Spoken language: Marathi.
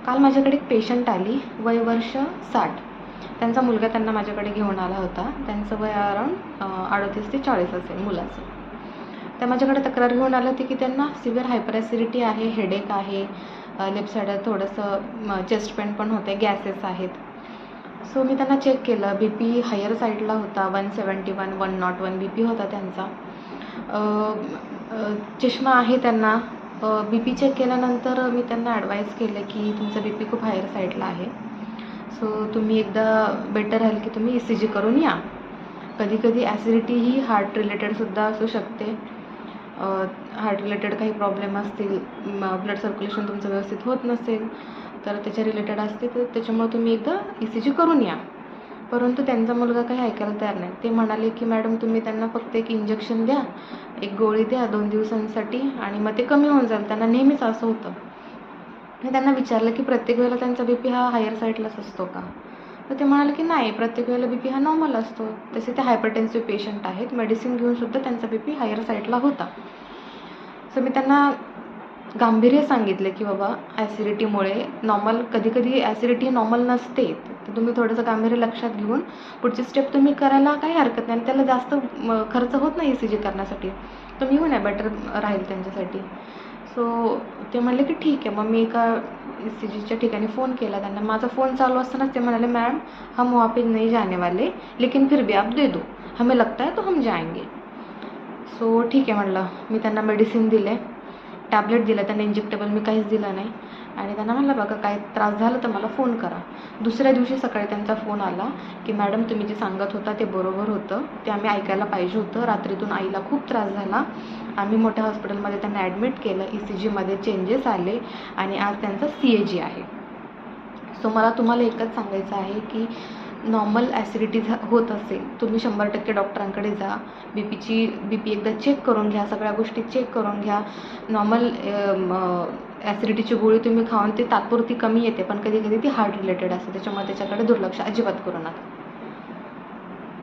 काल माझ्याकडे एक पेशंट आली, वय वर्ष 60. त्यांचा मुलगा त्यांना माझ्याकडे घेऊन आला होता. त्यांचं वय अराउंड 38 ते 40 असेल मुलाचं. त्या माझ्याकडे तक्रार घेऊन आलं होती की त्यांना सिव्हिअर हायपर ॲसिडिटी आहे, हेडेक आहे, लेफ्ट साईडला थोडंसं चेस्ट पेन पण होते, गॅसेस आहेत. सो मी त्यांना चेक केलं. बी पी हायर साईडला होता, 171, 101 बी पी होता त्यांचा. चष्मा आहे त्यांना. बी पी चेक केल्यानंतर मी त्यांना ॲडवाईज केलं की तुमचा बी पी खूप हायर साईडला आहे, सो तुम्ही एकदा बेटर राहील की तुम्ही ECG करून या. कधी कधी ॲसिडिटी ही हार्ट रिलेटेडसुद्धा असू शकते. हार्ट रिलेटेड काही प्रॉब्लेम असतील, ब्लड सर्क्युलेशन तुमचं व्यवस्थित होत नसेल तर त्याच्या रिलेटेड असते, तर त्याच्यामुळे तुम्ही एकदा ECG करून या. परंतु त्यांचा मुलगा काही ऐकायला तयार नाही. ते म्हणाले की मॅडम तुम्ही त्यांना फक्त एक इंजेक्शन द्या, एक गोळी द्या 2 दिवसांसाठी आणि मग ते कमी होऊन जाईल. त्यांना नेहमीच असं होतं. मी त्यांना विचारलं की प्रत्येक वेळेला त्यांचा बी पी हा हायर साईडलाच असतो का? तर ते म्हणाले की नाही, प्रत्येक वेळेला बी पी हा नॉर्मल असतो. तसे ते हायपरटेन्सिव्ह पेशंट आहेत, मेडिसिन घेऊनसुद्धा त्यांचा बी पी हायर साईडला होता. सो मी त्यांना गांभीर्य सांगितले की बाबा ॲसिडिटीमुळे नॉर्मल, कधी कधी ॲसिडिटी नॉर्मल नसते, तर तुम्ही थोडंसं गांभीर्य लक्षात घेऊन पुढची स्टेप तुम्ही करायला काही हरकत नाही. त्याला जास्त खर्च होत नाही ECG करण्यासाठी, तुम्ही येऊन या, बेटर राहील त्यांच्यासाठी. सो ते म्हणले की ठीक आहे. मग मी एका ECGच्या ठिकाणी फोन केला त्यांना. माझा फोन चालू असतानाच ते म्हणाले मॅम हम वहाँ पे नहीं जाने वाले, लेकिन फिर भी आप दे दो, हमें लगता है तो हम जाएंगे. सो ठीक आहे म्हणलं. मी त्यांना मेडिसिन दिले, टॅबलेट दिलं त्यांना, इंजेक्टेबल मी काहीच दिलं नाही. आणि त्यांना म्हटलं बघा काय त्रास झाला तर मला फोन करा. दुसऱ्या दिवशी सकाळी त्यांचा फोन आला की मॅडम तुम्ही जे सांगत होता ते बरोबर होतं, ते आम्ही ऐकायला पाहिजे होतं. रात्रीतून आईला खूप त्रास झाला, आम्ही मोठ्या हॉस्पिटलमध्ये त्यांना ॲडमिट केलं, ECGमध्ये चेंजेस आले आणि आज त्यांचा CAG आहे. सो मला तुम्हाला एकच सांगायचं आहे की नॉर्मल ॲसिडिटी होत असेल, तुम्ही 100% डॉक्टरांकडे जा. बी पी एकदा चेक करून घ्या, सगळ्या गोष्टी चेक करून घ्या. नॉर्मल ॲसिडिटीची गोळी तुम्ही खाऊन ती तात्पुरती कमी येते, पण कधी कधी ती हार्ट रिलेटेड असते, त्याच्यामुळे त्याच्याकडे दुर्लक्ष अजिबात करू नका.